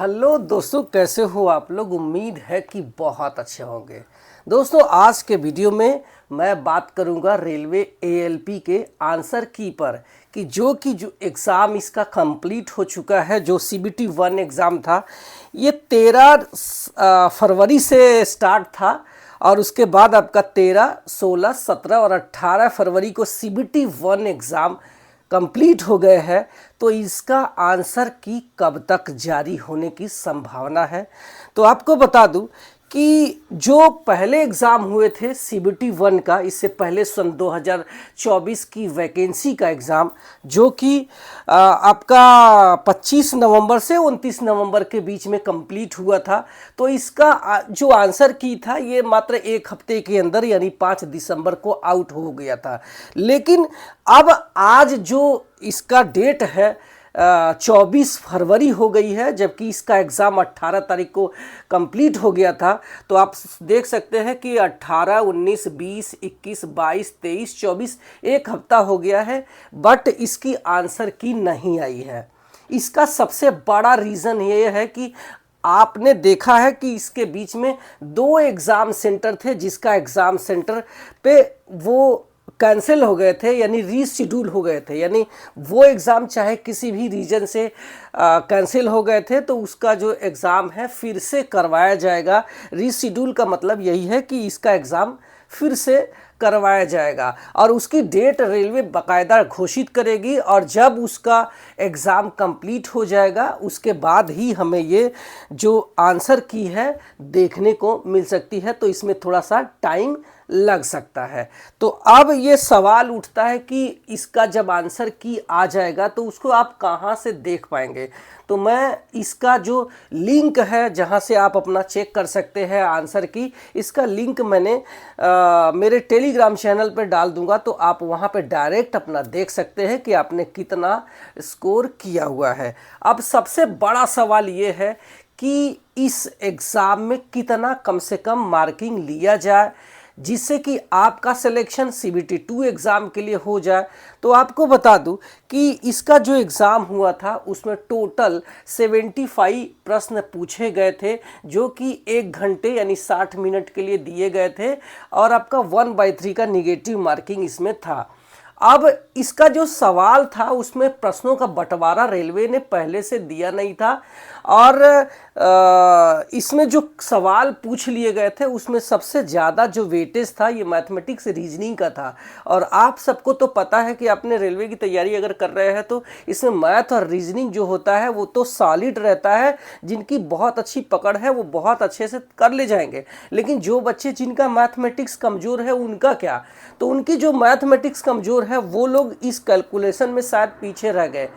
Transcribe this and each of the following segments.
Hello दोस्तों, कैसे हो आप लोग। उम्मीद है कि बहुत अच्छे होंगे। दोस्तों, आज के वीडियो में मैं बात करूंगा रेलवे एएलपी के आंसर की पर कि जो एग्ज़ाम इसका कंप्लीट हो चुका है। जो सीबीटी 1 एग्ज़ाम था ये 13 फरवरी से स्टार्ट था और उसके बाद आपका 13, 16, 17 और 18 फरवरी को सीबीटी 1 एग्ज़ाम कंप्लीट हो गए हैं। तो इसका आंसर की कब तक जारी होने की संभावना है। तो आपको बता दूं कि जो पहले एग्ज़ाम हुए थे सीबीटी 1 का, इससे पहले सन 2024 की वैकेंसी का एग्ज़ाम जो कि आपका 25 नवंबर से 29 नवंबर के बीच में कंप्लीट हुआ था। तो इसका जो आंसर की था ये मात्र एक हफ्ते के अंदर यानी 5 दिसंबर को आउट हो गया था। लेकिन अब आज जो इसका डेट है 24 फरवरी हो गई है, जबकि इसका एग्ज़ाम 18 तारीख को कंप्लीट हो गया था। तो आप देख सकते हैं कि 18, 19, 20, 21, 22, 23, 24 एक हफ्ता हो गया है, बट इसकी आंसर की नहीं आई है। इसका सबसे बड़ा रीज़न ये है कि आपने देखा है कि इसके बीच में 2 एग्ज़ाम सेंटर थे जिसका एग्ज़ाम सेंटर पे वो कैंसिल हो गए थे, यानी रीशेड्यूल हो गए थे। यानी वो एग्ज़ाम चाहे किसी भी रीजन से कैंसिल हो गए थे तो उसका जो एग्ज़ाम है फिर से करवाया जाएगा। रीशेड्यूल का मतलब यही है कि इसका एग्ज़ाम फिर से करवाया जाएगा और उसकी डेट रेलवे बाकायदा घोषित करेगी। और जब उसका एग्ज़ाम कंप्लीट हो जाएगा उसके बाद ही हमें ये जो आंसर की है देखने को मिल सकती है। तो इसमें थोड़ा सा टाइम लग सकता है। तो अब ये सवाल उठता है कि इसका जब आंसर की आ जाएगा तो उसको आप कहाँ से देख पाएंगे। तो मैं इसका जो लिंक है जहाँ से आप अपना चेक कर सकते हैं आंसर की, इसका लिंक मैंने मेरे टेलीग्राम चैनल पर डाल दूंगा। तो आप वहाँ पे डायरेक्ट अपना देख सकते हैं कि आपने कितना स्कोर किया हुआ है। अब सबसे बड़ा सवाल ये है कि इस एग्ज़ाम में कितना कम से कम मार्किंग लिया जाए जिससे कि आपका सिलेक्शन सीबीटी 2 एग्ज़ाम के लिए हो जाए। तो आपको बता दूं कि इसका जो एग्ज़ाम हुआ था उसमें टोटल 75 प्रश्न पूछे गए थे जो कि 1 घंटे यानी 60 मिनट के लिए दिए गए थे और आपका 1/3 का निगेटिव मार्किंग इसमें था। अब इसका जो सवाल था उसमें प्रश्नों का बंटवारा रेलवे ने पहले से दिया नहीं था और इसमें जो सवाल पूछ लिए गए थे उसमें सबसे ज़्यादा जो वेटेज था ये मैथमेटिक्स रीजनिंग का था। और आप सबको तो पता है कि आपने रेलवे की तैयारी अगर कर रहे हैं तो इसमें मैथ और रीजनिंग जो होता है वो तो सॉलिड रहता है। जिनकी बहुत अच्छी पकड़ है वो बहुत अच्छे से कर ले जाएंगे, लेकिन जो बच्चे जिनका मैथमेटिक्स कमज़ोर है उनका क्या। तो उनकी जो मैथमेटिक्स कमज़ोर है वो लोग इस कैलकुलेशन में शायद पीछे रह गए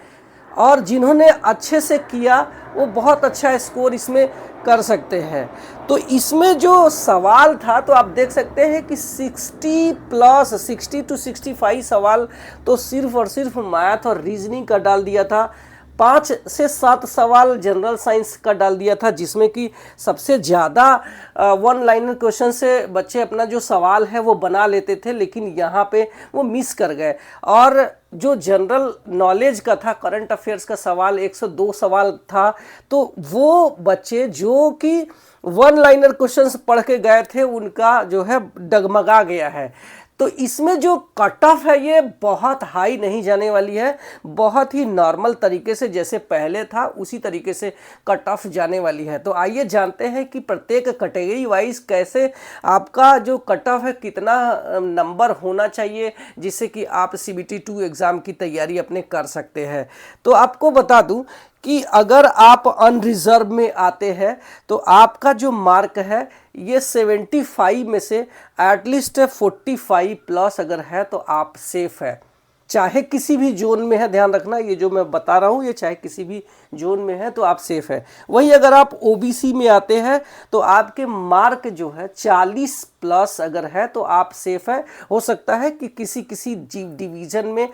और जिन्होंने अच्छे से किया वो बहुत अच्छा स्कोर इसमें कर सकते हैं। तो इसमें जो सवाल था तो आप देख सकते हैं कि 60 to 65 सवाल तो सिर्फ और सिर्फ मैथ और रीजनिंग का डाल दिया था। 5 से 7 सवाल जनरल साइंस का डाल दिया था जिसमें कि सबसे ज़्यादा 1 लाइनर क्वेश्चन से बच्चे अपना जो सवाल है वो बना लेते थे, लेकिन यहाँ पे वो मिस कर गए। और जो जनरल नॉलेज का था, करंट अफेयर्स का सवाल 102 सवाल था, तो वो बच्चे जो कि 1 लाइनर क्वेश्चंस पढ़ के गए थे उनका जो है डगमगा गया है। तो इसमें जो कट ऑफ है ये बहुत हाई नहीं जाने वाली है, बहुत ही नॉर्मल तरीके से जैसे पहले था उसी तरीके से कट ऑफ जाने वाली है। तो आइए जानते हैं कि प्रत्येक कैटेगरी वाइज कैसे आपका जो कट ऑफ है कितना नंबर होना चाहिए जिससे कि आप सीबीटी 2 एग्ज़ाम की तैयारी अपने कर सकते हैं। तो आपको बता दूं कि अगर आप अनरिजर्व में आते हैं तो आपका जो मार्क है ये 75 में से एटलीस्ट 45 प्लस अगर है तो आप सेफ है। चाहे किसी भी जोन में है, ध्यान रखना ये जो मैं बता रहा हूँ ये चाहे किसी भी जोन में है तो आप सेफ है। वहीं अगर आप ओबीसी में आते हैं तो आपके मार्क जो है 40 प्लस अगर है तो आप सेफ है। हो सकता है कि किसी किसी डिवीजन में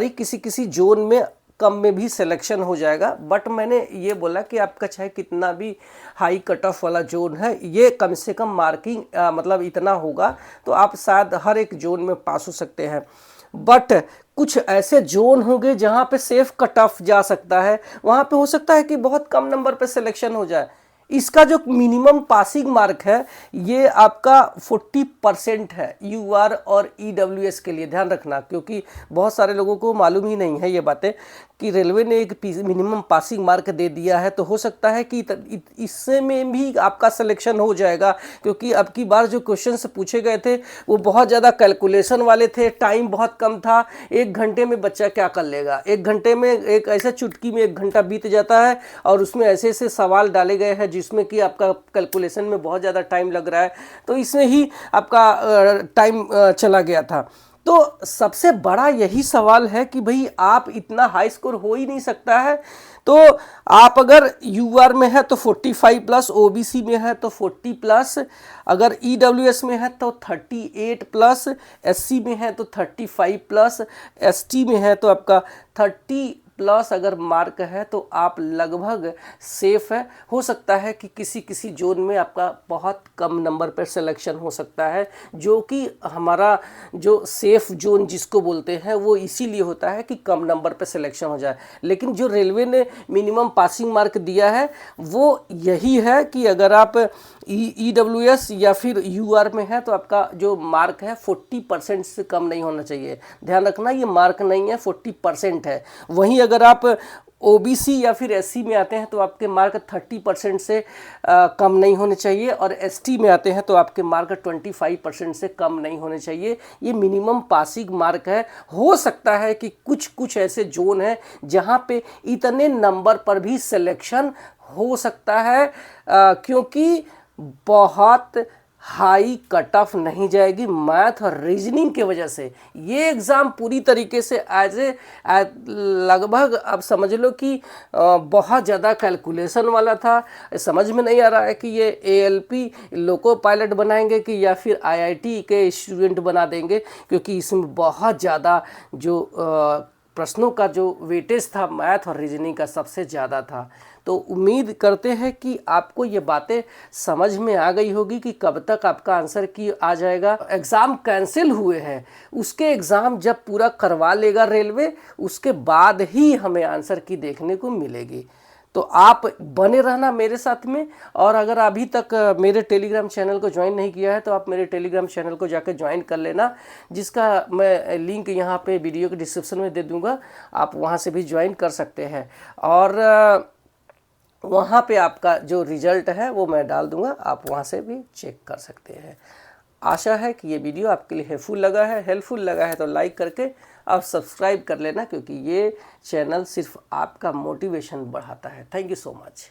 किसी किसी जोन में कम में भी सिलेक्शन हो जाएगा, बट मैंने ये बोला कि आपका चाहे कितना भी हाई कट ऑफ वाला जोन है ये कम से कम मार्किंग मतलब इतना होगा तो आप शायद हर एक जोन में पास हो सकते हैं। बट कुछ ऐसे जोन होंगे जहां पे सेफ कट ऑफ जा सकता है, वहां पे हो सकता है कि बहुत कम नंबर पे सिलेक्शन हो जाए। इसका जो मिनिमम पासिंग मार्क है ये आपका 40% है यूआर और ईडब्ल्यूएस के लिए, ध्यान रखना, क्योंकि बहुत सारे लोगों को मालूम ही नहीं है ये बातें कि रेलवे ने एक मिनिमम पासिंग मार्क दे दिया है। तो हो सकता है कि इससे में भी आपका सिलेक्शन हो जाएगा, क्योंकि अब की बार जो क्वेश्चंस पूछे गए थे वो बहुत ज़्यादा कैलकुलेशन वाले थे, टाइम बहुत कम था। 1 घंटे में बच्चा क्या कर लेगा, 1 घंटे में एक ऐसा चुटकी में 1 घंटा बीत जाता है और उसमें ऐसे ऐसे सवाल डाले गए हैं जिसमें कि आपका कैलकुलेशन में बहुत ज़्यादा टाइम लग रहा है, तो इसमें ही आपका टाइम चला गया था। तो सबसे बड़ा यही सवाल है कि भाई आप इतना हाई स्कोर हो ही नहीं सकता है। तो आप अगर यूआर में है तो 45 प्लस, ओबीसी में है तो 40 प्लस, अगर ईडब्ल्यूएस में है तो 38 प्लस, एससी में है तो 35 प्लस, एसटी में है तो आपका 30 प्लस अगर मार्क है तो आप लगभग सेफ है। हो सकता है कि किसी किसी जोन में आपका बहुत कम नंबर पर सिलेक्शन हो सकता है, जो कि हमारा जो सेफ जोन जिसको बोलते हैं वो इसीलिए होता है कि कम नंबर पर सिलेक्शन हो जाए। लेकिन जो रेलवे ने मिनिमम पासिंग मार्क दिया है वो यही है कि अगर आप ईडब्ल्यूएस या फिर यूआर में है तो आपका जो मार्क है 40% से कम नहीं होना चाहिए। ध्यान रखना, ये मार्क नहीं है, 40% है। वहीं अगर आप ओबीसी या फिर एससी में आते हैं तो आपके मार्क 30% से कम नहीं होने चाहिए, और एसटी में आते हैं तो आपके मार्क 25% से कम नहीं होने चाहिए। ये मिनिमम पासिंग मार्क है। हो सकता है कि कुछ कुछ ऐसे जोन हैं जहाँ पे इतने नंबर पर भी सिलेक्शन हो सकता है, क्योंकि बहुत हाई कट ऑफ नहीं जाएगी मैथ और रीजनिंग के वजह से। ये एग्ज़ाम पूरी तरीके से लगभग अब समझ लो कि बहुत ज़्यादा कैलकुलेशन वाला था। समझ में नहीं आ रहा है कि ये एएलपी लोको पायलट बनाएंगे कि या फिर आईआईटी के स्टूडेंट बना देंगे, क्योंकि इसमें बहुत ज़्यादा जो प्रश्नों का जो वेटेज था मैथ और रीजनिंग का सबसे ज़्यादा था। तो उम्मीद करते हैं कि आपको ये बातें समझ में आ गई होगी कि कब तक आपका आंसर की आ जाएगा। एग्ज़ाम कैंसिल हुए हैं, उसके एग्ज़ाम जब पूरा करवा लेगा रेलवे, उसके बाद ही हमें आंसर की देखने को मिलेगी। तो आप बने रहना मेरे साथ में, और अगर अभी तक मेरे टेलीग्राम चैनल को ज्वाइन नहीं किया है तो आप मेरे टेलीग्राम चैनल को जाकर ज्वाइन कर लेना, जिसका मैं लिंक यहाँ पे वीडियो के डिस्क्रिप्शन में दे दूँगा। आप वहाँ से भी ज्वाइन कर सकते हैं, और वहाँ पे आपका जो रिजल्ट है वो मैं डाल दूँगा, आप वहाँ से भी चेक कर सकते हैं। आशा है कि ये वीडियो आपके लिए हेल्पफुल लगा है तो लाइक करके आप सब्सक्राइब कर लेना, क्योंकि ये चैनल सिर्फ आपका मोटिवेशन बढ़ाता है। Thank you so much.